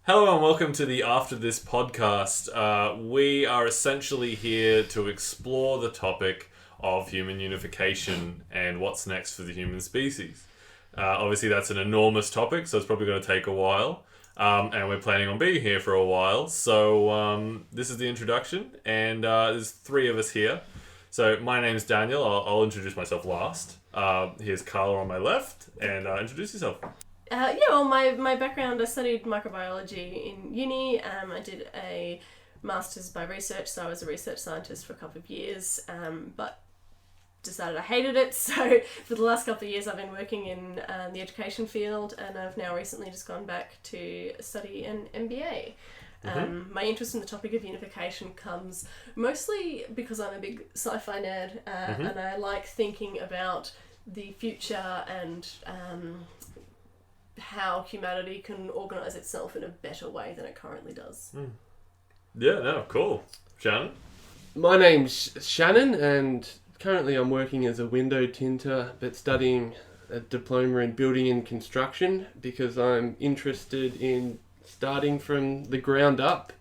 Hello and welcome to the After This podcast. We are essentially here to explore the topic of human unification and what's next for the human species. Obviously that's an enormous topic, so it's probably going to take a while. And we're planning on being here for a while. So this is the introduction, and there's three of us here. So my name's Daniel. I'll introduce myself last. Here's Carla on my left, and introduce yourself. My background, I studied microbiology in uni. I did a master's by research, so I was a research scientist for a couple of years, but decided I hated it. So for the last couple of years, I've been working in the education field, and I've now recently just gone back to study an MBA. My interest in the topic of unification comes mostly because I'm a big sci-fi nerd, and I like thinking about the future and how humanity can organise itself in a better way than it currently does. Yeah, no, cool. Shannon? My name's Shannon, and currently I'm working as a window tinter, but studying a diploma in building and construction because I'm interested in starting from the ground up.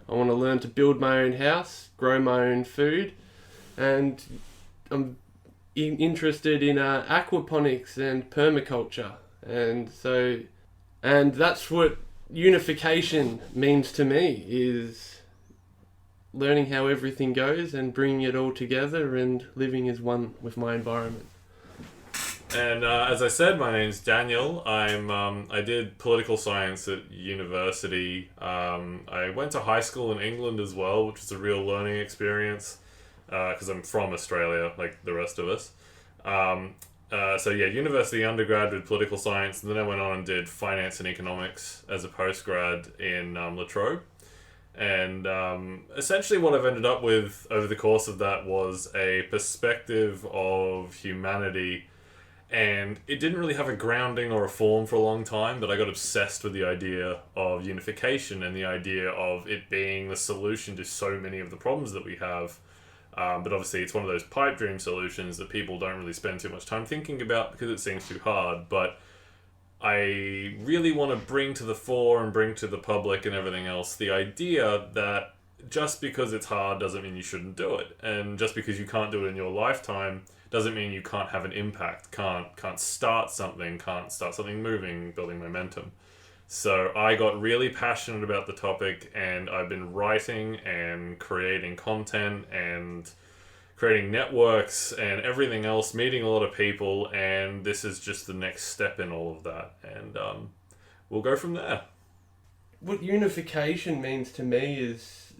I want to learn to build my own house, grow my own food, and I'm interested in aquaponics and permaculture. And that's what unification means to me, is learning how everything goes and bringing it all together and living as one with my environment. And as I said, my name's Daniel. I did political science at university. I went to high school in England as well, which was a real learning experience because I'm from Australia, like the rest of us. University undergrad with political science, and then I went on and did finance and economics as a postgrad in La Trobe. And essentially what I've ended up with over the course of that was a perspective of humanity, and it didn't really have a grounding or a form for a long time, but I got obsessed with the idea of unification and the idea of it being the solution to so many of the problems that we have. But obviously it's one of those pipe dream solutions that people don't really spend too much time thinking about because it seems too hard. But I really want to bring to the fore and bring to the public and everything else the idea that just because it's hard doesn't mean you shouldn't do it. And just because you can't do it in your lifetime doesn't mean you can't have an impact, can't start something moving, building momentum. So I got really passionate about the topic, and I've been writing and creating content and creating networks and everything else, meeting a lot of people, and this is just the next step in all of that. And we'll go from there. What unification means to me is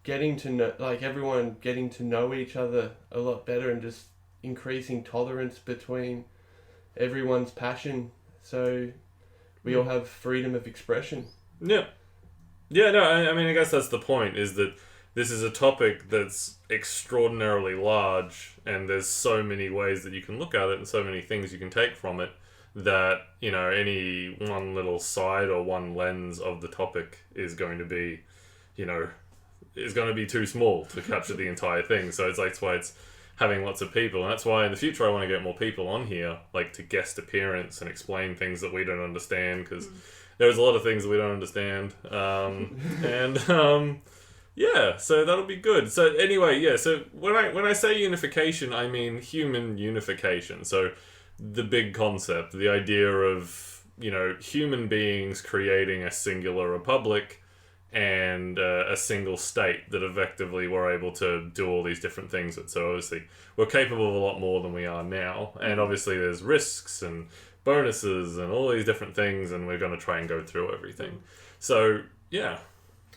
getting to know, everyone getting to know each other a lot better and just increasing tolerance between everyone's passion. So we all have freedom of expression. Yeah. Yeah, no, I mean, I guess that's the point, is that this is a topic that's extraordinarily large, and there's so many ways that you can look at it and so many things you can take from it that, any one little side or one lens of the topic is going to be, too small to capture the entire thing. So that's why it's having lots of people, and that's why in the future I want to get more people on here, to guest appearance and explain things that we don't understand, because there's a lot of things that we don't understand, so that'll be good. So anyway, so when I say unification, I mean human unification. So the big concept, the idea of human beings creating a singular republic and a single state that effectively we're able to do all these different things with. So obviously we're capable of a lot more than we are now, and obviously there's risks and bonuses and all these different things, and we're going to try and go through everything. So yeah,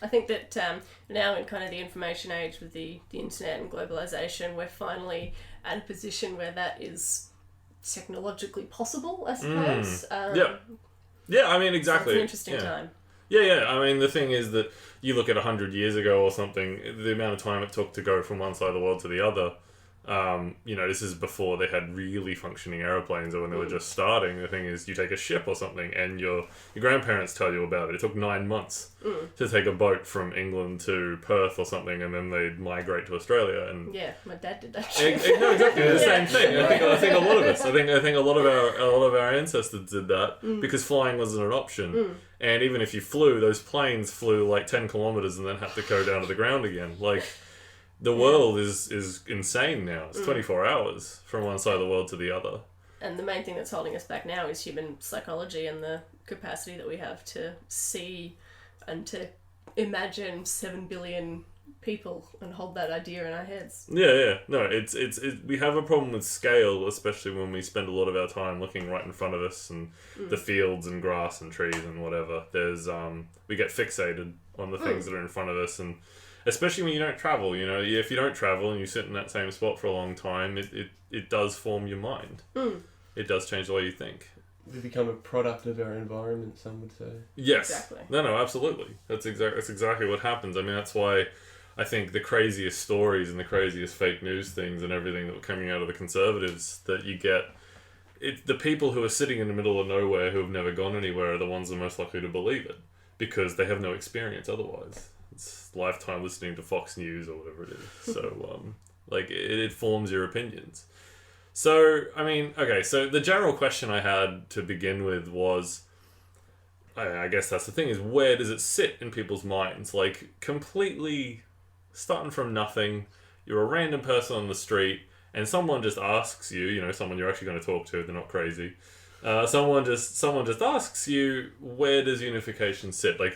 I think that now in kind of the information age with the internet and globalization, we're finally at a position where that is technologically possible, I suppose. Yeah, I mean, exactly. So it's an interesting time. Yeah. I mean, the thing is that you look at 100 years ago or something, the amount of time it took to go from one side of the world to the other, This is before they had really functioning aeroplanes, or when they were just starting. The thing is, you take a ship or something, and your grandparents tell you about it. It took 9 months to take a boat from England to Perth or something, and then they'd migrate to Australia. And yeah, my dad did that. no, exactly the same thing. I think a lot of us. I think a lot of our ancestors did that because flying wasn't an option. And even if you flew, those planes flew like 10 kilometers and then had to go down to the ground again. Like. The world is insane now. It's 24 hours from one side of the world to the other. And the main thing that's holding us back now is human psychology and the capacity that we have to see and to imagine 7 billion people and hold that idea in our heads. Yeah. No, it's we have a problem with scale, especially when we spend a lot of our time looking right in front of us and the fields and grass and trees and whatever. There's we get fixated on the things that are in front of us, and especially when you don't travel, if you don't travel and you sit in that same spot for a long time, it does form your mind. It does change the way you think. We become a product of our environment, some would say. Yes. Exactly. No, absolutely. That's exactly what happens. I mean, that's why I think the craziest stories and the craziest fake news things and everything that were coming out of the Conservatives that you get, the people who are sitting in the middle of nowhere who have never gone anywhere are the ones that are most likely to believe it because they have no experience otherwise. It's lifetime listening to Fox News or whatever it is. So, it forms your opinions. So, I mean, okay, so the general question I had to begin with was, I guess that's the thing, is where does it sit in people's minds? Like, completely starting from nothing, you're a random person on the street, and someone just asks you, someone you're actually going to talk to, they're not crazy, someone just asks you, where does unification sit? Like,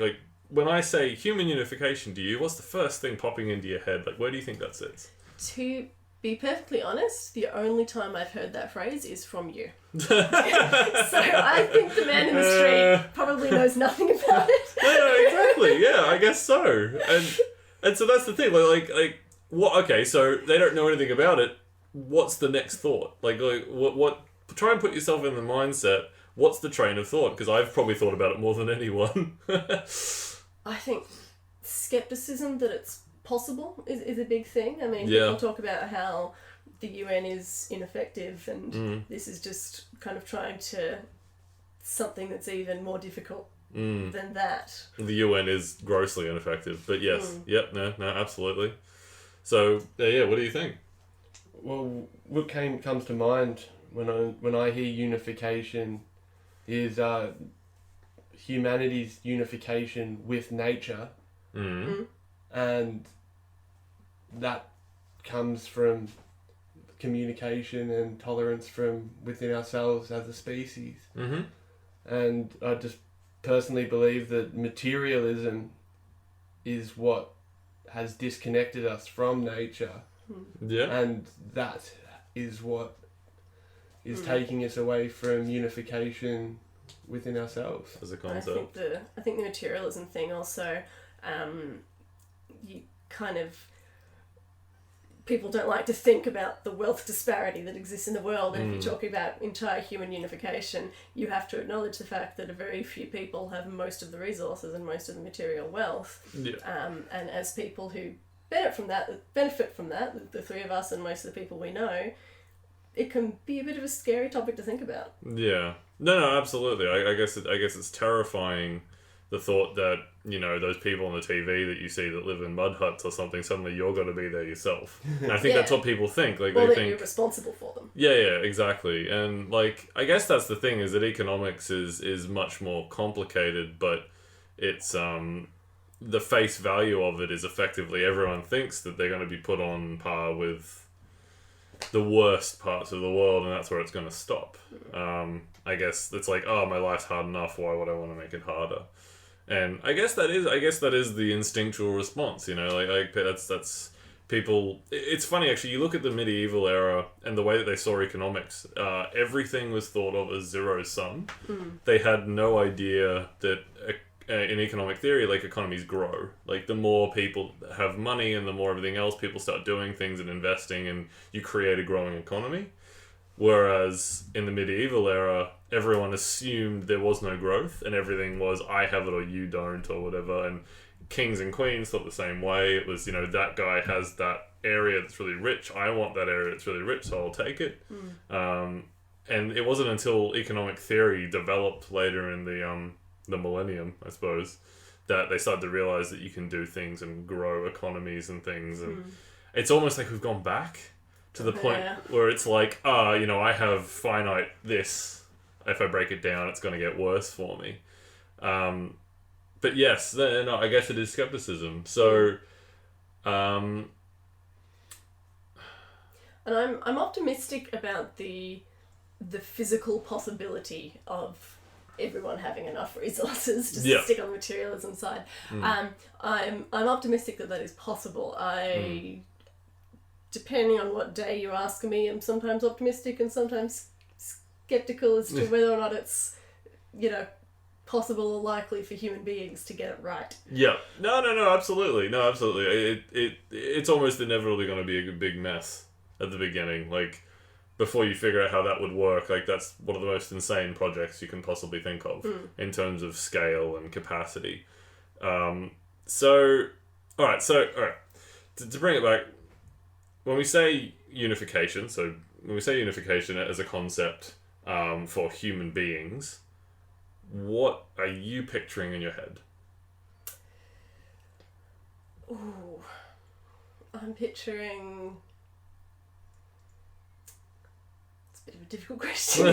when I say human unification to you, what's the first thing popping into your head? Like, where do you think that sits? To be perfectly honest, the only time I've heard that phrase is from you. So I think the man in the street probably knows nothing about it. No, exactly. Yeah, I guess so. And so that's the thing. Like what? Okay, so they don't know anything about it. What's the next thought? Like what? Try and put yourself in the mindset. What's the train of thought? Because I've probably thought about it more than anyone. I think skepticism that it's possible is a big thing. I mean, people talk about how the UN is ineffective and this is just kind of trying to something that's even more difficult than that. The UN is grossly ineffective, but yes. No, absolutely. So, what do you think? Well, what comes to mind when I hear unification is humanity's unification with nature, and that comes from communication and tolerance from within ourselves as a species. And I just personally believe that materialism is what has disconnected us from nature, and that is what is taking us away from unification within ourselves as a concept. I think the materialism thing also, you kind of, people don't like to think about the wealth disparity that exists in the world, and if you're talking about entire human unification, you have to acknowledge the fact that a very few people have most of the resources and most of the material wealth. And as people who benefit from that, the three of us and most of the people we know, it can be a bit of a scary topic to think about. Yeah. No, absolutely. I guess it's terrifying, the thought that, those people on the TV that you see that live in mud huts or something, suddenly you're going to be there yourself. And I think that's what people think. Like, or they that think you're responsible for them. Yeah, exactly. And I guess that's the thing, is that economics is much more complicated, but it's the face value of it is effectively everyone thinks that they're going to be put on par with the worst parts of the world, and that's where it's going to stop. I guess it's like, oh, my life's hard enough, why would I want to make it harder? And I guess that is the instinctual response, that's people. It's funny, actually. You look at the medieval era and the way that they saw economics. Everything was thought of as zero sum. They had no idea that in economic theory, economies grow. The more people have money and the more everything else, people start doing things and investing, and you create a growing economy. Whereas in the medieval era, everyone assumed there was no growth and everything was, I have it or you don't or whatever. And kings and queens thought the same way. It was, that guy has that area that's really rich. I want that area that's really rich, so I'll take it. And it wasn't until economic theory developed later in the millennium, I suppose, that they started to realize that you can do things and grow economies and things. And it's almost like we've gone back to the point where it's like, I have finite this. If I break it down, it's going to get worse for me. But yes, then I guess it is skepticism. So, and I'm optimistic about the physical possibility of everyone having enough resources to stick on the materialism side. I'm optimistic that is possible. Depending on what day you ask me, I'm sometimes optimistic and sometimes skeptical as to whether or not it's, possible or likely for human beings to get it right. Yeah. No, absolutely. No, absolutely. It's almost inevitably going to be a big mess at the beginning. Like, before you figure out how that would work, like, that's one of the most insane projects you can possibly think of in terms of scale and capacity. All right. To bring it back, when we say unification as a concept for human beings, what are you picturing in your head? Ooh, I'm picturing... It's a bit of a difficult question.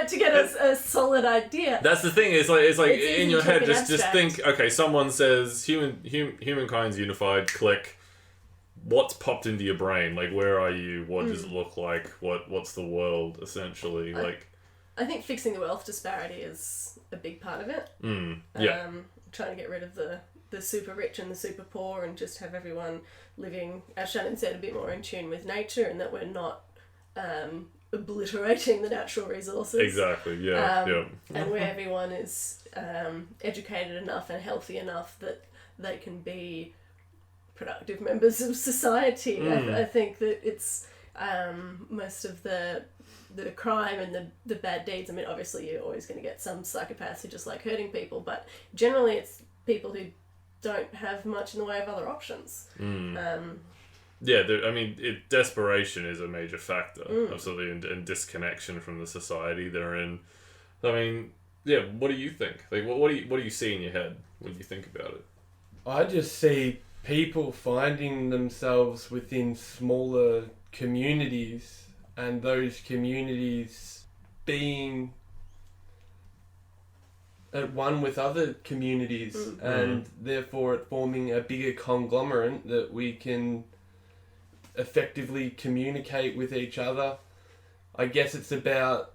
To get a solid idea. That's the thing. It's like in your head. Just think. Okay, someone says humankind's unified. Click. What's popped into your brain? Like, where are you? What does it look like? What's the world essentially like? I think fixing the wealth disparity is a big part of it. Trying to get rid of the super rich and the super poor and just have everyone living, as Shannon said, a bit more in tune with nature, and that we're not obliterating the natural resources. Exactly, yeah. And where everyone is educated enough and healthy enough that they can be productive members of society. I think that it's most of the crime and the bad deeds. I mean, obviously you're always going to get some psychopaths who just like hurting people, but generally it's people who don't have much in the way of other options. Desperation is a major factor, absolutely, and disconnection from the society they're in. I mean, what do you think? Like, what do you see in your head when you think about it? I just see people finding themselves within smaller communities, and those communities being at one with other communities, and therefore it forming a bigger conglomerate that we can effectively communicate with each other. I guess it's about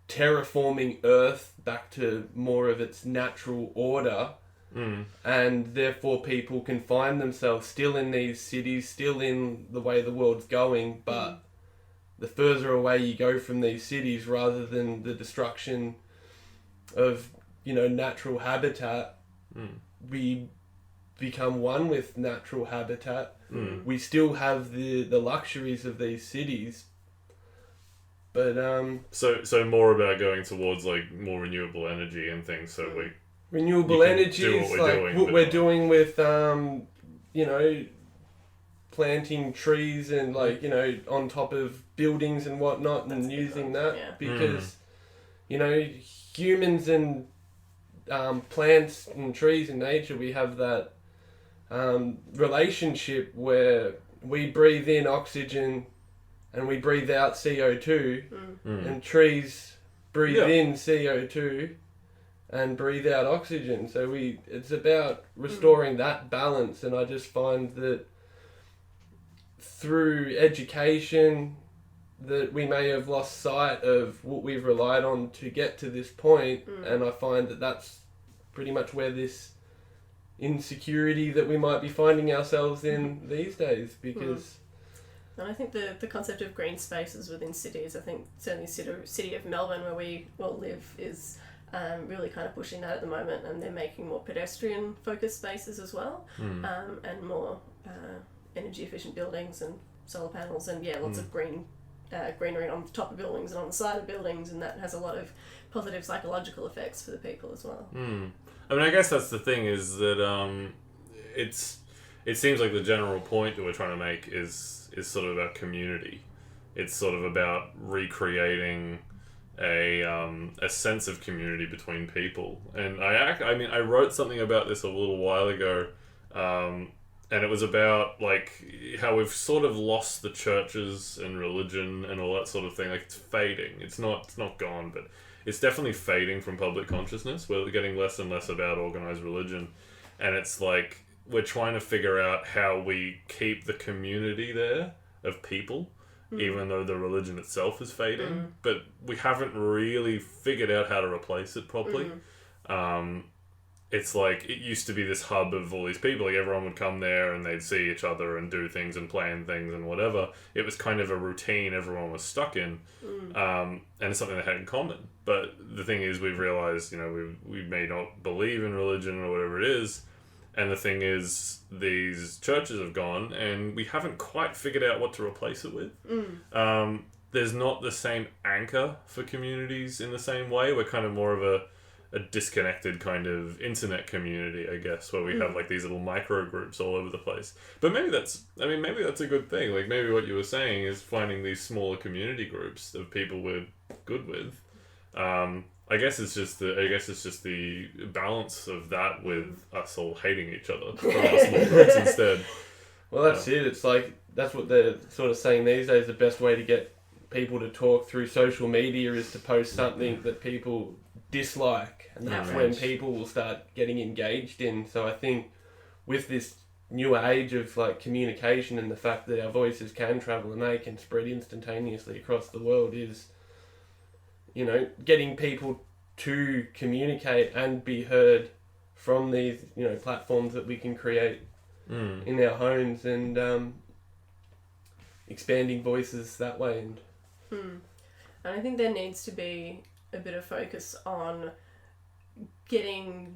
terraforming Earth back to more of its natural order, and therefore people can find themselves still in these cities, still in the way the world's going, but the further away you go from these cities, rather than the destruction of, natural habitat, we become one with natural habitat. We still have the luxuries of these cities, but so more about going towards like more renewable energy and things. So renewable energy is like what we're doing with planting trees and on top of buildings and whatnot. That's and using that because humans and plants and trees and nature, we have that relationship where we breathe in oxygen and we breathe out CO2, and trees breathe in CO2 and breathe out oxygen. So it's about restoring that balance, and I just find that through education that we may have lost sight of what we've relied on to get to this point, and I find that that's pretty much where this insecurity that we might be finding ourselves in these days, because... And I think the concept of green spaces within cities, I think certainly city of Melbourne, where we all live, is really kind of pushing that at the moment, and they're making more pedestrian focused spaces as well, and more energy efficient buildings and solar panels and lots of greenery on the top of buildings and on the side of buildings, and that has a lot of positive psychological effects for the people as well. I mean, I guess that's the thing, is that it seems like the general point that we're trying to make is sort of about community. It's sort of about recreating a sense of community between people. And I wrote something about this a little while ago, and it was about like how we've sort of lost the churches and religion and all that sort of thing. Like it's fading. It's not gone, but it's definitely fading from public consciousness. We're getting less and less about organized religion, and it's like we're trying to figure out how we keep the community there of people, even though the religion itself is fading. But we haven't really figured out how to replace it properly. It's like it used to be this hub of all these people. Like everyone would come there and they'd see each other and do things and plan things and whatever. It was kind of a routine everyone was stuck in, and it's something they had in common. But the thing is, we've realized, we may not believe in religion or whatever it is, and the thing is, these churches have gone, and we haven't quite figured out what to replace it with. There's not the same anchor for communities in the same way. We're kind of more of a disconnected kind of internet community, I guess, where we have like these little micro groups all over the place. But maybe that's a good thing. Like maybe what you were saying is finding these smaller community groups of people we're good with. I guess it's just the balance of that with us all hating each other from our small groups instead. Well, that's it. It's like that's what they're sort of saying these days. The best way to get people to talk through social media is to post something that people dislike, and that's when people will start getting engaged in. So I think with this new age of like communication and the fact that our voices can travel and they can spread instantaneously across the world is, getting people to communicate and be heard from these, platforms that we can create in our homes, and expanding voices that way. And I think there needs to be a bit of focus on getting,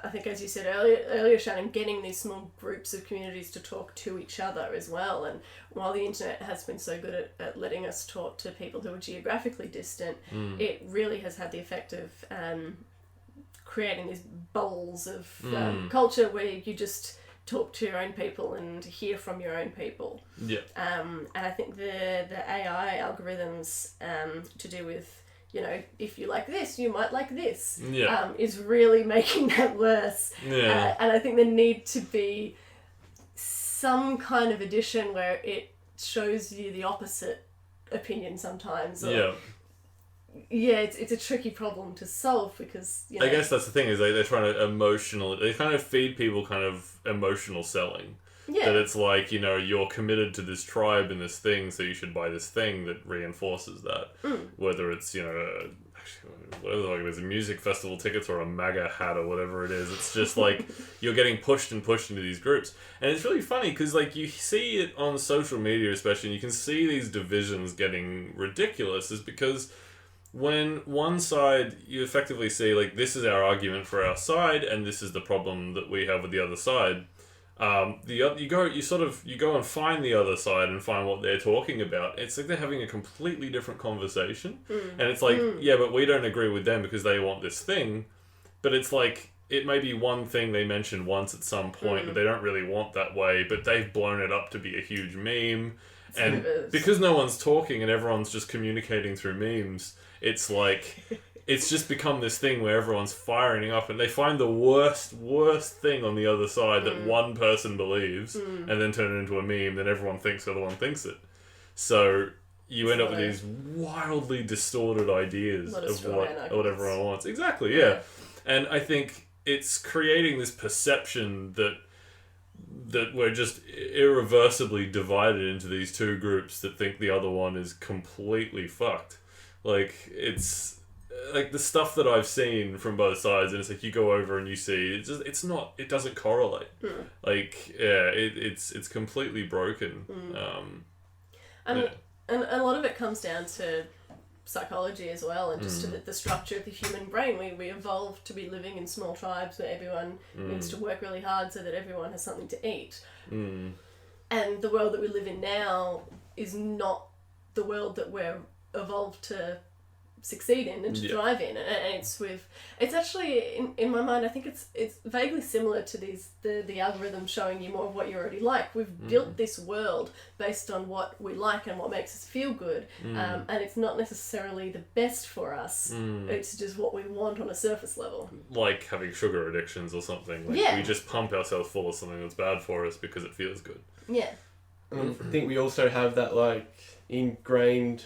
I think as you said earlier, Shannon, getting these small groups of communities to talk to each other as well. And while the internet has been so good at letting us talk to people who are geographically distant, it really has had the effect of creating these bowls of culture where you just talk to your own people and hear from your own people. Yeah. And I think the AI algorithms to do with, if you like this, you might like this, is really making that worse. Yeah. And I think there need to be some kind of addition where it shows you the opposite opinion sometimes. Or, it's a tricky problem to solve because, I guess that's the thing, is they're trying to they kind of feed people kind of emotional selling. Yeah. That it's like, you're committed to this tribe and this thing, so you should buy this thing that reinforces that. Whether it's, whatever the fuck it is, music festival tickets or a MAGA hat or whatever it is. It's just like, you're getting pushed into these groups. And it's really funny because, like, you see it on social media especially, and you can see these divisions getting ridiculous, is because when one side, you effectively see, like, this is our argument for our side, and this is the problem that we have with the other side. You go and find the other side and find what they're talking about. It's like they're having a completely different conversation, and it's like, yeah, but we don't agree with them because they want this thing. But it's like, it may be one thing they mentioned once at some point that they don't really want that way, but they've blown it up to be a huge meme. And because no one's talking and everyone's just communicating through memes, it's like, it's just become this thing where everyone's firing up, and they find the worst thing on the other side that one person believes, and then turn it into a meme, then everyone thinks the other one thinks it. So you end up with these wildly distorted ideas of what everyone wants. Exactly, yeah. And I think it's creating this perception that we're just irreversibly divided into these two groups that think the other one is completely fucked. Like, it's like the stuff that I've seen from both sides, and it's like you go over and you see it doesn't correlate. Like, it's completely broken. And a lot of it comes down to psychology as well, and just to the structure of the human brain. We evolved to be living in small tribes where everyone needs to work really hard so that everyone has something to eat. And the world that we live in now is not the world that we're evolved to succeed in and to thrive in, and it's actually in my mind I think it's vaguely similar to the algorithm showing you more of what you already like. We've built this world based on what we like and what makes us feel good, and it's not necessarily the best for us. It's just what we want on a surface level, like having sugar addictions or something. Like we just pump ourselves full of something that's bad for us because it feels good. I think we also have that like ingrained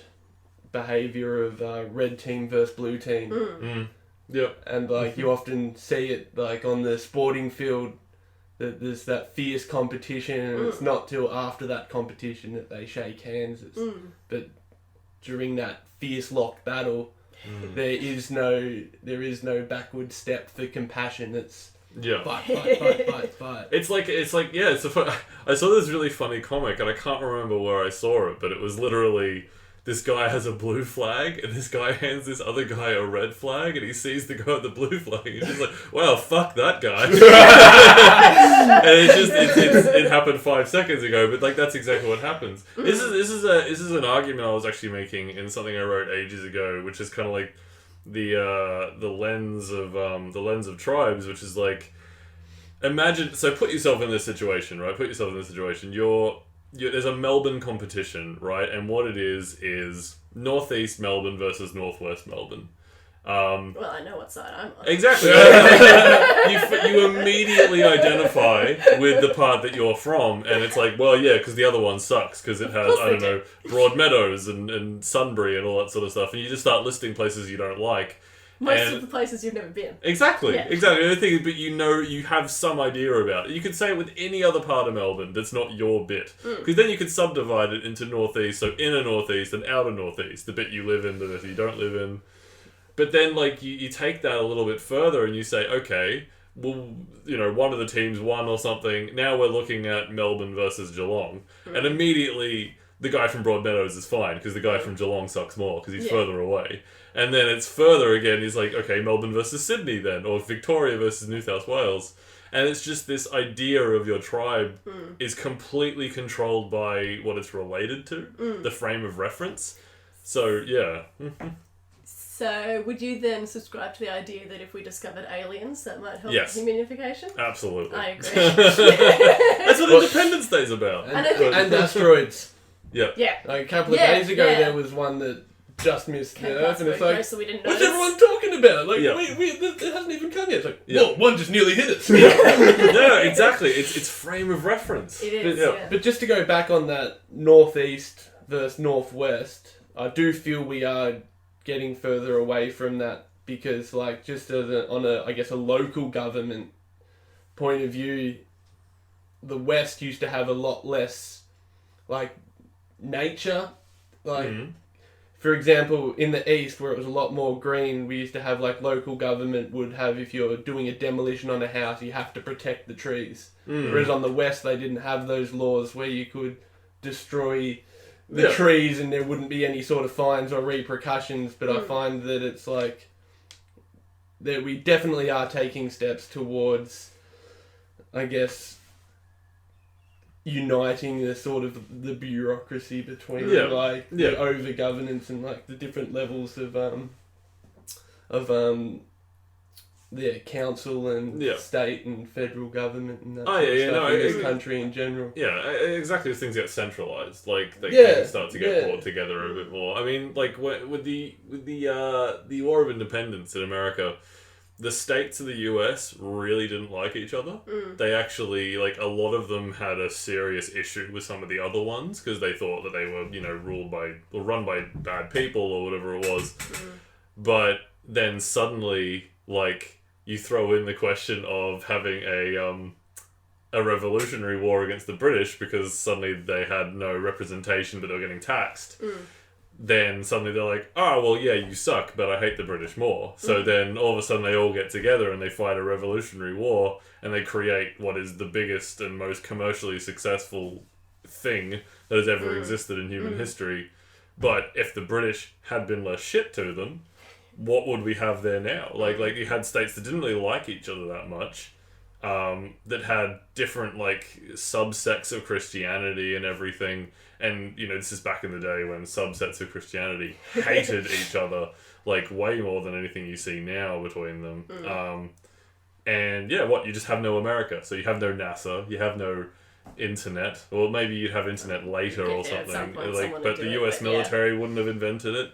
behavior of red team versus blue team. Yep. And like you often see it like on the sporting field that there's that fierce competition, and it's not till after that competition that they shake hands. But during that fierce locked battle, there is no backward step for compassion. It's fight. It's like I saw this really funny comic, and I can't remember where I saw it, but it was literally this guy has a blue flag, and this guy hands this other guy a red flag, and he sees the guy with the blue flag, and he's just like, "Well, fuck that guy." And it happened 5 seconds ago, but like that's exactly what happens. This is an argument I was actually making in something I wrote ages ago, which is kind of like the lens of tribes, which is like, imagine, so put yourself in this situation, right? Put yourself in this situation. There's a Melbourne competition, right? And what it is Northeast Melbourne versus Northwest Melbourne. Well, I know what side I'm on. Exactly. You immediately identify with the part that you're from, and it's like, well, yeah, because the other one sucks, because it has, I don't know, Broadmeadows and Sunbury and all that sort of stuff, and you just start listing places you don't like. Most of the places you've never been. Exactly. The other thing is, but you have some idea about it. You could say it with any other part of Melbourne that's not your bit. Because then you could subdivide it into Northeast, so inner Northeast and outer Northeast, the bit you live in, the bit you don't live in. But then, like, you take that a little bit further and you say, okay, well, one of the teams won or something. Now we're looking at Melbourne versus Geelong. And immediately, the guy from Broadmeadows is fine, because the guy from Geelong sucks more, because he's further away. And then it's further again, he's like, okay, Melbourne versus Sydney then, or Victoria versus New South Wales. And it's just this idea of your tribe is completely controlled by what it's related to, the frame of reference. So, yeah. So, would you then subscribe to the idea that if we discovered aliens, that might help human unification? Absolutely. I agree. That's what Independence Day is about. And asteroids. Yeah. Like a couple of days ago, there was one that just missed the Earth, and it's like, so we didn't what's notice. everyone talking about? Like, it hasn't even come yet. It's like, well, one just nearly hit us. No, exactly. It's frame of reference. It is, But just to go back on that Northeast versus Northwest, I do feel we are getting further away from that, because, like, just on a local government point of view, the West used to have a lot less, like, nature. Like, for example, in the East, where it was a lot more green, we used to have, like, local government would have, if you're doing a demolition on a house, you have to protect the trees. Whereas on the West, they didn't have those laws where you could destroy the trees and there wouldn't be any sort of fines or repercussions. But I find that it's like, that we definitely are taking steps towards, I guess, uniting the sort of the bureaucracy between the over governance and like the different levels of the council and state and federal government and that sort of stuff in this country in general. Yeah, exactly. As things get centralized, like they can start to get brought together a bit more. I mean, like with the War of Independence in America, the states of the US really didn't like each other. They actually, like, a lot of them had a serious issue with some of the other ones because they thought that they were, run by bad people or whatever it was. But then suddenly, like, you throw in the question of having a revolutionary war against the British because suddenly they had no representation but they were getting taxed. Then suddenly they're like, oh, well, yeah, you suck, but I hate the British more. So then all of a sudden they all get together and they fight a revolutionary war and they create what is the biggest and most commercially successful thing that has ever existed in human history. But if the British had been less shit to them, what would we have there now? Like you had states that didn't really like each other that much, that had different like subsects of Christianity and everything. And this is back in the day when subsets of Christianity hated each other like way more than anything you see now between them. And you just have no America. So you have no NASA, you have no internet, or maybe you'd have internet later or something. But the US military wouldn't have invented it.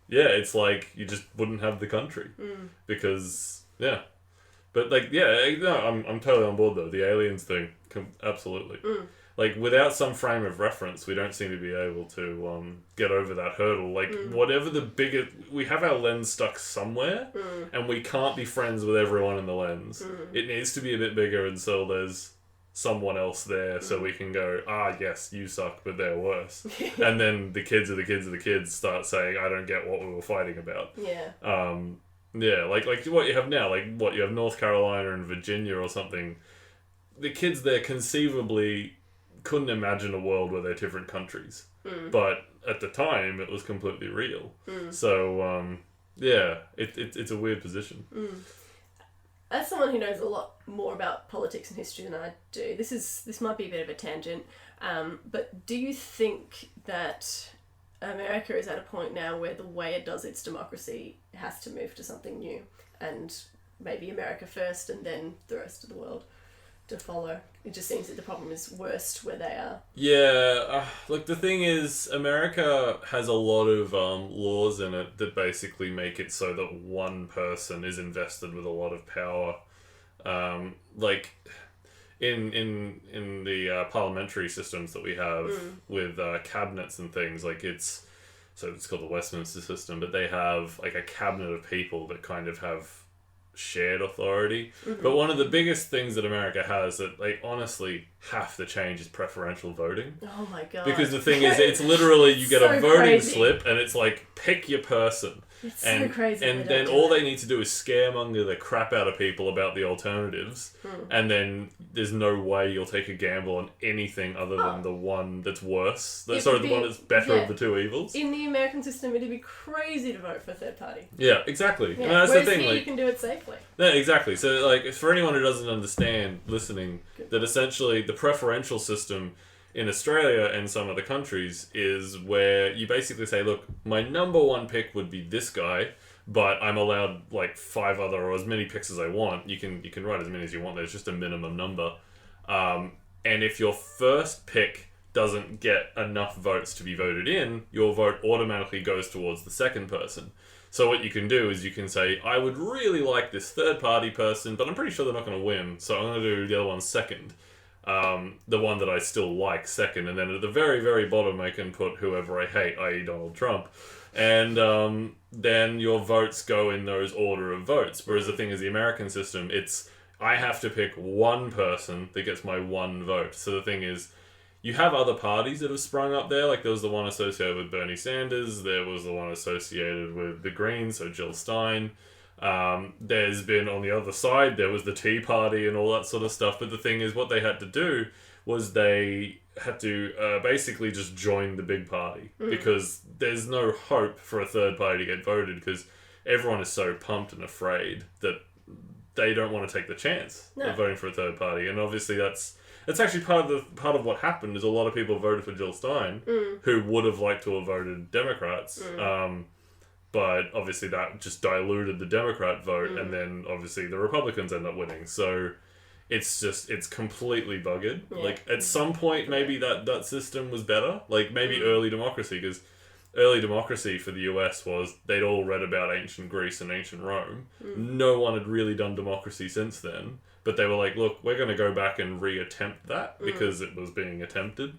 It's like you just wouldn't have the country because But I'm totally on board though. The aliens thing, absolutely. Like without some frame of reference, we don't seem to be able to get over that hurdle. Like whatever the bigger, we have our lens stuck somewhere, and we can't be friends with everyone in the lens. It needs to be a bit bigger until there's someone else there, so we can go, yes, you suck, but they're worse. And then the kids of the kids of the kids start saying, I don't get what we were fighting about. Like what you have now, like what you have North Carolina and Virginia or something. The kids there conceivably couldn't imagine a world where they're different countries, but at the time it was completely real. So it's a weird position. As someone who knows a lot more about politics and history than I do, this might be a bit of a tangent, but do you think that America is at a point now where the way it does its democracy has to move to something new, and maybe America first and then the rest of the world to follow? It just seems that the problem is worst where they are. Look, the thing is, America has a lot of laws in it that basically make it so that one person is invested with a lot of power. Like in the parliamentary systems that we have with cabinets and things, like it's called the Westminster system, but they have like a cabinet of people that kind of have shared authority. But one of the biggest things that America has that they honestly have to change is preferential voting. Oh my god. Because the thing is, it's literally you get a voting slip and it's like, pick your person. It's so crazy. And then all they need to do is scaremonger the crap out of people about the alternatives, and then there's no way you'll take a gamble on anything other than the one that's worse. The one that's better of the two evils. In the American system, it'd be crazy to vote for a third party. Yeah, exactly. Yeah. And that's Whereas the thing. here, like, you can do it safely. Yeah, exactly. So, like, for anyone who doesn't understand, listening, that essentially the preferential system in Australia and some other countries is where you basically say, look, my number one pick would be this guy, but I'm allowed like 5 other or as many picks as I want. You can write as many as you want. There's just a minimum number. And if your first pick doesn't get enough votes to be voted in, your vote automatically goes towards the second person. So what you can do is you can say, I would really like this third party person, but I'm pretty sure they're not going to win, so I'm going to do the other one second. The one that I still like second, and then at the very, very bottom I can put whoever I hate, i.e. Donald Trump, and then your votes go in those order of votes. Whereas the thing is, the American system, it's I have to pick one person that gets my one vote. So the thing is, you have other parties that have sprung up there, like there was the one associated with Bernie Sanders, there was the one associated with the Greens, so Jill Stein. There's been on the other side, there was the Tea Party and all that sort of stuff, but the thing is, what they had to do was they had to basically just join the big party, because there's no hope for a third party to get voted, because everyone is so pumped and afraid that they don't want to take the chance of voting for a third party. And obviously that's actually part of what happened, is a lot of people voted for Jill Stein who would have liked to have voted Democrats. But obviously that just diluted the Democrat vote, and then obviously the Republicans end up winning. So it's completely buggered. Yeah. Like at some point maybe that system was better. Like maybe early democracy, because early democracy for the US was they'd all read about ancient Greece and ancient Rome. No one had really done democracy since then. But they were like, look, we're going to go back and re-attempt that because it was being attempted.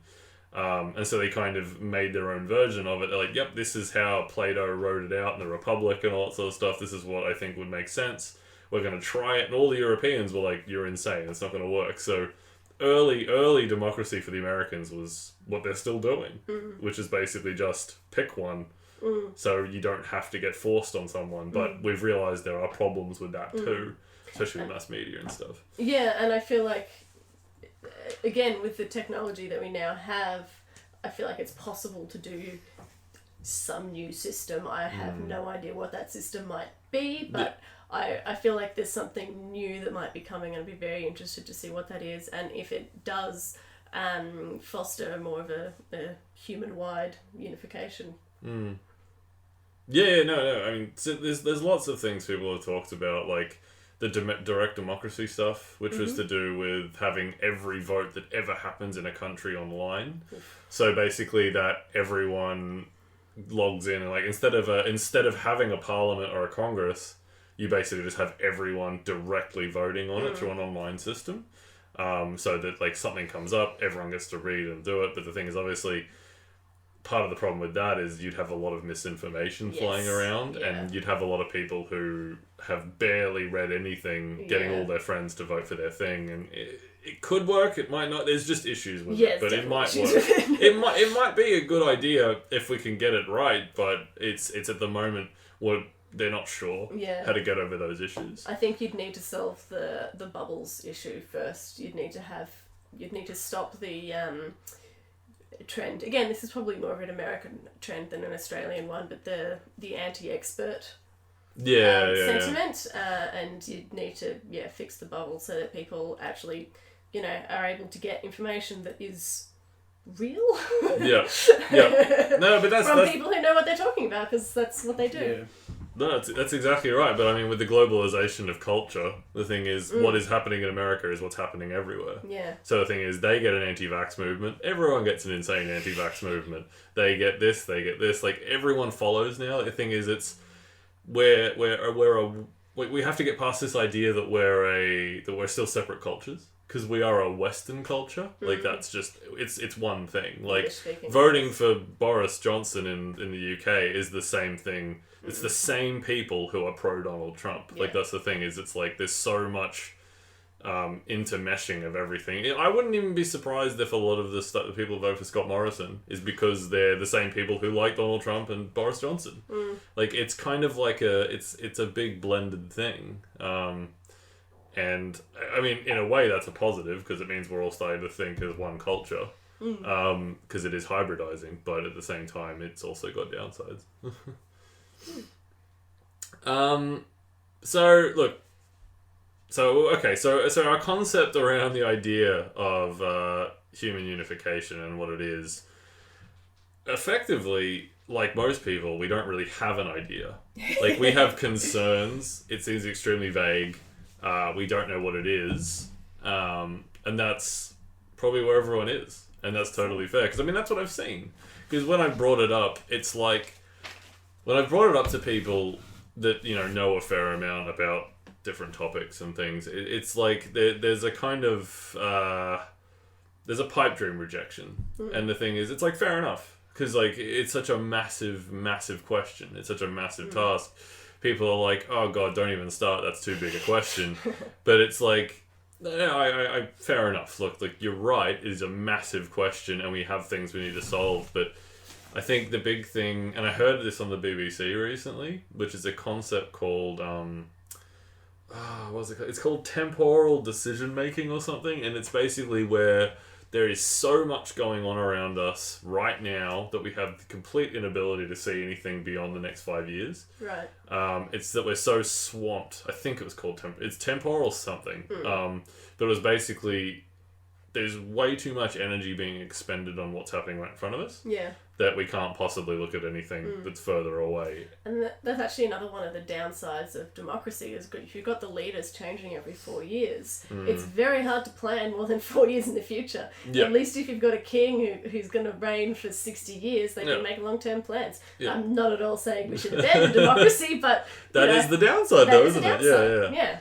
And so they kind of made their own version of it. They're like, yep, this is how Plato wrote it out in the Republic and all that sort of stuff. This is what I think would make sense. We're going to try it. And all the Europeans were like, you're insane. It's not going to work. So early democracy for the Americans was what they're still doing, which is basically just pick one. So you don't have to get forced on someone. But we've realized there are problems with that too, especially with mass media and stuff. Yeah, and I feel like, again, with the technology that we now have, I feel like it's possible to do some new system. I have no idea what that system might be, but I feel like there's something new that might be coming, and I'd be very interested to see what that is, and if it does foster more of a human-wide unification. Yeah, no. I mean, so there's lots of things people have talked about, like the direct democracy stuff, which was to do with having every vote that ever happens in a country online. So basically, that everyone logs in, and like instead of having a parliament or a congress, you basically just have everyone directly voting on it through an online system. So that like something comes up, everyone gets to read and do it. But the thing is, obviously, part of the problem with that is you'd have a lot of misinformation flying around, and you'd have a lot of people who have barely read anything getting all their friends to vote for their thing, and it could work, it might not. There's just issues with it, but it might work. it might be a good idea if we can get it right, but it's at the moment what they're not sure how to get over those issues. I think you'd need to solve the bubbles issue first. You'd need to stop the trend. Again, this is probably more of an American trend than an Australian one, but the anti-expert sentiment, and you'd need to fix the bubble so that people actually are able to get information that is real. No, but that's people who know what they're talking about, because that's what they do. No, that's exactly right. But I mean, with the globalization of culture, the thing is, what is happening in America is what's happening everywhere. Yeah. So the thing is, they get an anti-vax movement. Everyone gets an insane anti-vax movement. They get this, they get this. Like, everyone follows now. The thing is, it's we have to get past this idea that we're still separate cultures. Because we are a Western culture, like that's just it's one thing. Like voting for Boris Johnson in the UK is the same thing. It's the same people who are pro Donald Trump. Like that's the thing, is it's like there's so much intermeshing of everything. I wouldn't even be surprised if a lot of the stuff that people vote for Scott Morrison is because they're the same people who like Donald Trump and Boris Johnson. Like it's kind of like it's a big blended thing. And, I mean, in a way that's a positive, because it means we're all starting to think as one culture. Because it is hybridizing, but at the same time, it's also got downsides. So our concept around the idea of human unification and what it is, effectively, like most people, we don't really have an idea. Like, we have concerns. It seems extremely vague. We don't know what it is, and that's probably where everyone is, and that's totally fair, because I mean that's what I've seen. Because when I brought it up, it's like when I brought it up to people that know a fair amount about different topics and things, it's like there's a kind of there's a pipe dream rejection, and the thing is, it's like fair enough, because like it's such a massive question, it's such a massive task. People are like, oh god, don't even start, that's too big a question. But it's like, I fair enough. Look, like you're right, it is a massive question and we have things we need to solve. But I think the big thing, and I heard this on the BBC recently, which is a concept called, what's it called? It's called temporal decision making or something. And it's basically where there is so much going on around us right now that we have the complete inability to see anything beyond the next 5 years. Right. It's that we're so swamped. I think it was called it's temporal something. But it was basically, there's way too much energy being expended on what's happening right in front of us. Yeah. That we can't possibly look at anything that's further away. And that's actually another one of the downsides of democracy, is if you've got the leaders changing every 4 years, it's very hard to plan more than 4 years in the future. At least if you've got a king who's going to reign for 60 years, they can make long-term plans. I'm not at all saying we should abandon democracy, but that is the downside, though, isn't it? Yeah.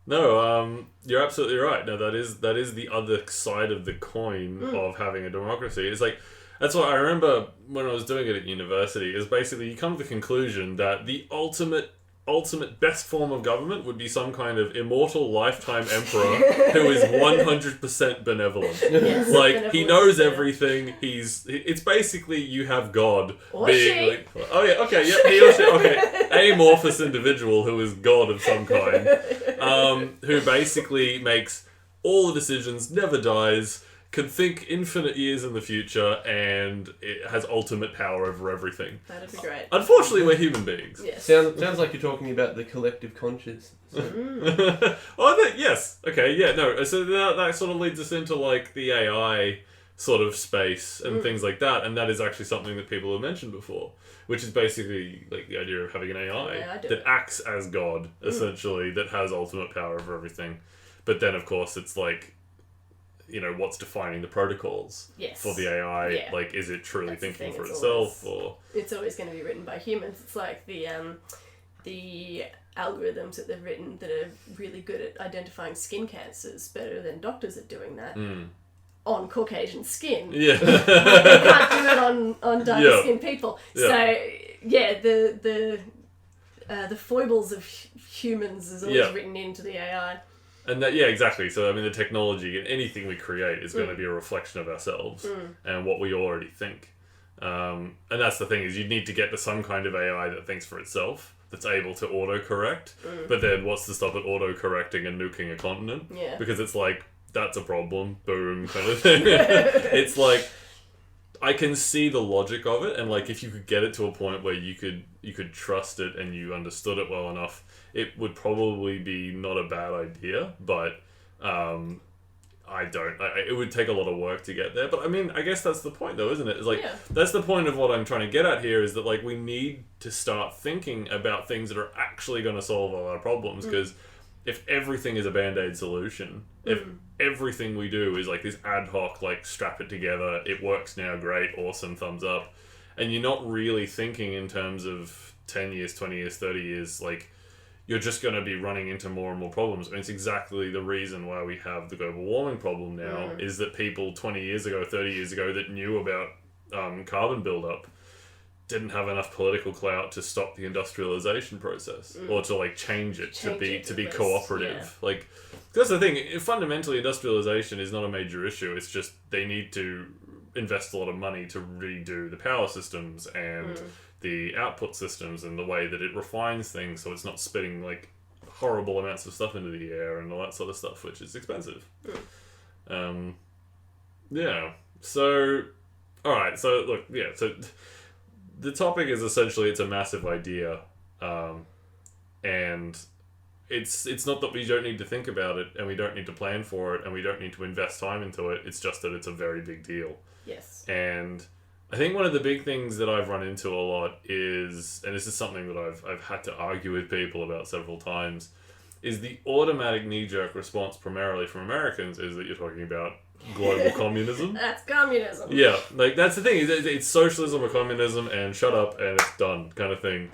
No, you're absolutely right. No, that is the other side of the coin of having a democracy. It's like, that's what I remember when I was doing it at university, is basically you come to the conclusion that the ultimate best form of government would be some kind of immortal lifetime emperor who is 100% benevolent. Yes, like, he knows everything. It's basically you have God or being she. like, oh yeah, okay, yeah, he or she, okay, amorphous individual who is God of some kind, who basically makes all the decisions, never dies, can think infinite years in the future and it has ultimate power over everything. That'd be great. Unfortunately, we're human beings. Yes. Sounds like you're talking about the collective conscious. Yes. Okay, yeah, no. So that sort of leads us into like the AI sort of space and things like that, and that is actually something that people have mentioned before, which is basically like the idea of having an AI that acts as God, essentially, that has ultimate power over everything. But then, of course, it's like, what's defining the protocols for the AI? Yeah. Like, is it truly That's thinking for it's itself, always, or it's always going to be written by humans? It's like the algorithms that they've written that are really good at identifying skin cancers, better than doctors at doing that. On Caucasian skin. Yeah. They can't do it on darker skinned people. Yeah. So yeah, the foibles of humans is always written into the AI. And that, exactly. So, I mean, the technology and anything we create is going to be a reflection of ourselves and what we already think. And that's the thing, is you need to get to some kind of AI that thinks for itself, that's able to auto-correct. But then what's to stop it auto-correcting and nuking a continent? Yeah. Because it's like, that's a problem, boom, kind of thing. It's like, I can see the logic of it, and like, if you could get it to a point where you could trust it and you understood it well enough, it would probably be not a bad idea, but it would take a lot of work to get there. But I mean, I guess that's the point though, isn't it? It's like, that's the point of what I'm trying to get at here, is that like, we need to start thinking about things that are actually going to solve all our problems, because if everything is a band-aid solution, if everything we do is like this ad hoc, like strap it together, it works now, great, awesome, thumbs up, and you're not really thinking in terms of 10 years, 20 years, 30 years, like, you're just going to be running into more and more problems. I mean, it's exactly the reason why we have the global warming problem now, is that people 20 years ago, 30 years ago that knew about carbon buildup didn't have enough political clout to stop the industrialization process or to like change it to be cooperative. Like, that's the thing. Fundamentally, industrialization is not a major issue. It's just they need to invest a lot of money to redo the power systems and the output systems and the way that it refines things, so it's not spitting like horrible amounts of stuff into the air and all that sort of stuff, which is expensive. So, all right. So look, so the topic is essentially, it's a massive idea, and it's not that we don't need to think about it and we don't need to plan for it and we don't need to invest time into it. It's just that it's a very big deal. Yes. And I think one of the big things that I've run into a lot is, and this is something that I've had to argue with people about several times, is the automatic knee-jerk response primarily from Americans is that you're talking about global communism. That's communism. Yeah, like that's the thing. It's socialism or communism, and shut up and it's done kind of thing.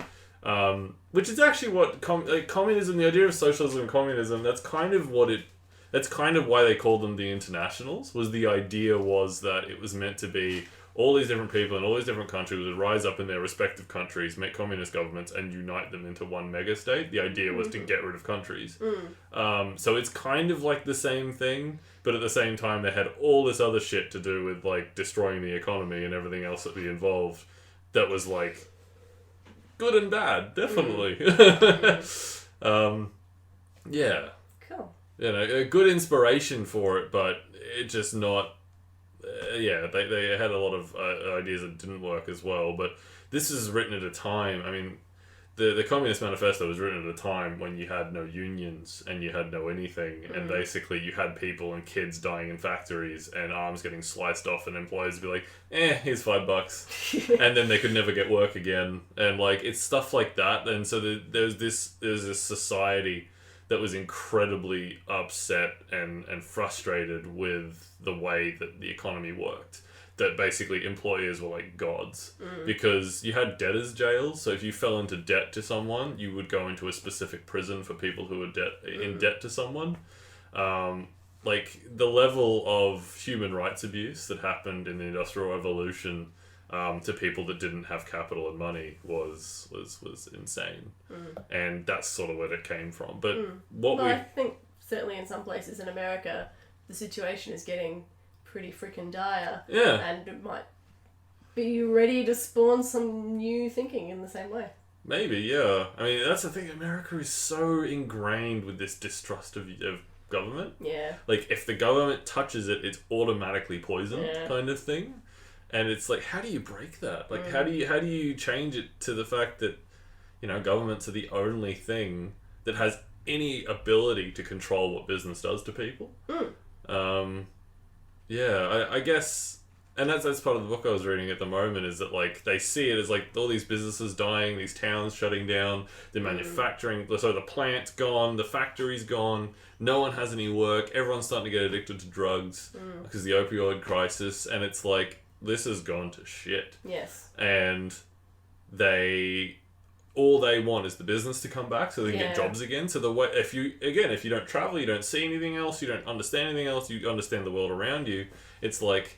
Which is actually what communism. The idea of socialism and communism. That's kind of why they called them the internationals. The idea was that it was meant to be all these different people in all these different countries would rise up in their respective countries, make communist governments, and unite them into one mega state. The idea was to get rid of countries. So it's kind of like the same thing, but at the same time they had all this other shit to do with like destroying the economy and everything else that be involved. That was like good and bad, definitely. Yeah. Cool. A good inspiration for it, but it just not. They had a lot of ideas that didn't work as well, but this is written at a time. I mean, the Communist Manifesto was written at a time when you had no unions and you had no anything, and basically you had people and kids dying in factories and arms getting sliced off, and employers would be like, here's $5, and then they could never get work again, and like it's stuff like that. And so there's this society that was incredibly upset and frustrated with the way that the economy worked. That basically employers were like gods. Because you had debtors' jails, so if you fell into debt to someone, you would go into a specific prison for people who were in debt to someone. Like, the level of human rights abuse that happened in the Industrial Revolution to people that didn't have capital and money was insane. And that's sort of where it came from. But I think certainly in some places in America the situation is getting pretty freaking dire. Yeah. And it might be ready to spawn some new thinking in the same way. Maybe, yeah. I mean, that's the thing. America is so ingrained with this distrust of government. Yeah. Like, if the government touches it, it's automatically poisoned, Yeah. kind of thing. And it's like, how do you break that? Like, how do you change it to the fact that, you know, governments are the only thing that has any ability to control what business does to people? Yeah, I guess, and that's part of the book I was reading at the moment, is that, like, they see it as, like, all these businesses dying, these towns shutting down, the manufacturing, so the plant's gone, the factory's gone, no one has any work, everyone's starting to get addicted to drugs because of the opioid crisis, and it's like, this has gone to shit. Yes. And all they want is the business to come back so they can get jobs again. So if you don't travel, you don't see anything else, you don't understand anything else, you understand the world around you. It's like,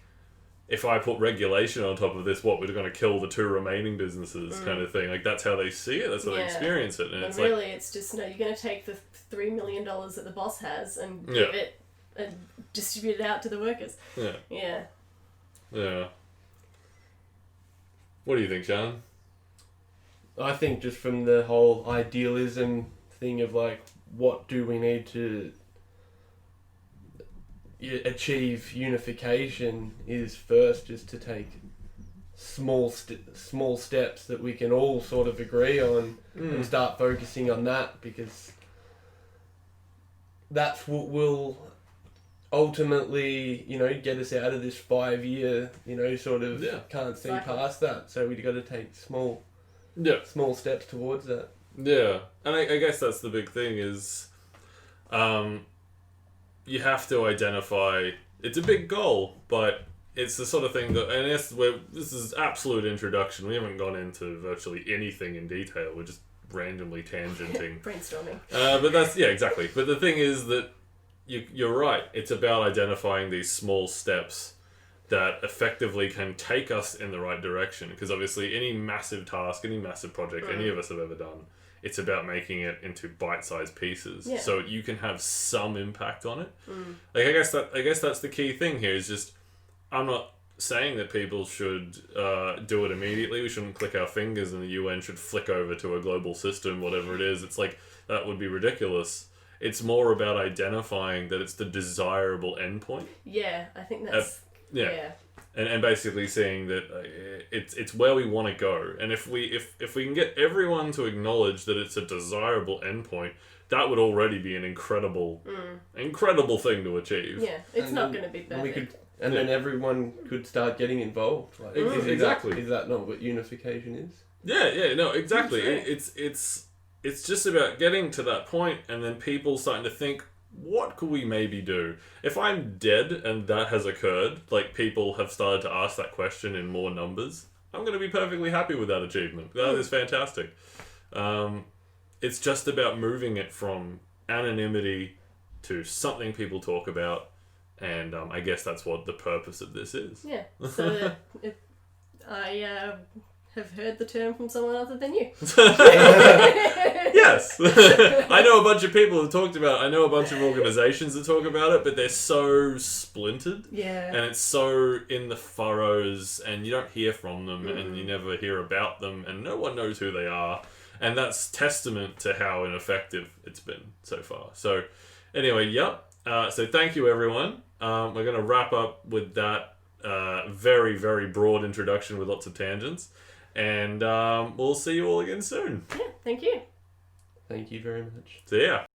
if I put regulation on top of this, what, we're going to kill the two remaining businesses, kind of thing. Like, that's how they see it. That's how they experience it. And it's really, like, it's just, no, you're going to take the $3 million that the boss has and give it and distribute it out to the workers. Yeah. Yeah. Yeah. What do you think, Shannon? I think just from the whole idealism thing of, like, what do we need to achieve unification, is first just to take small steps that we can all sort of agree on and start focusing on that, because that's what will ultimately, you know, get us out of this 5-year, you know, sort of can't see past that. So we've got to take small steps towards that. Yeah, and I guess that's the big thing is, you have to identify. It's a big goal, but it's the sort of thing that, and this is absolute introduction. We haven't gone into virtually anything in detail. We're just randomly tangenting, brainstorming. But that's exactly. But the thing is that you're right. It's about identifying these small steps that effectively can take us in the right direction. Because obviously, any massive task, any massive project any of us have ever done, it's about making it into bite-sized pieces, so you can have some impact on it. Like, I guess that's the key thing here. Is just, I'm not saying that people should do it immediately. We shouldn't click our fingers and the UN should flick over to a global system, whatever it is. It's like, that would be ridiculous. It's more about identifying that it's the desirable endpoint. Yeah, I think that's And basically seeing that it's where we want to go, and if we can get everyone to acknowledge that it's a desirable endpoint, that would already be an incredible thing to achieve. Yeah, it's not going to be perfect. Then everyone could start getting involved. Like, exactly. Is that not what unification is? Yeah, no, exactly. Right. It's just about getting to that point, and then people starting to think, what could we maybe do? If I'm dead and that has occurred, like, people have started to ask that question in more numbers, I'm going to be perfectly happy with that achievement. That is fantastic. It's just about moving it from anonymity to something people talk about, and I guess that's what the purpose of this is. Yeah, so I have heard the term from someone other than you. Yes. I know a bunch of people who talked about it. I know a bunch of organizations that talk about it, but they're so splintered. Yeah. And it's so in the furrows, and you don't hear from them, and you never hear about them, and no one knows who they are. And that's testament to how ineffective it's been so far. So anyway, so thank you, everyone. We're going to wrap up with that very, very broad introduction with lots of tangents. And we'll see you all again soon. Yeah, thank you. Thank you very much. See ya.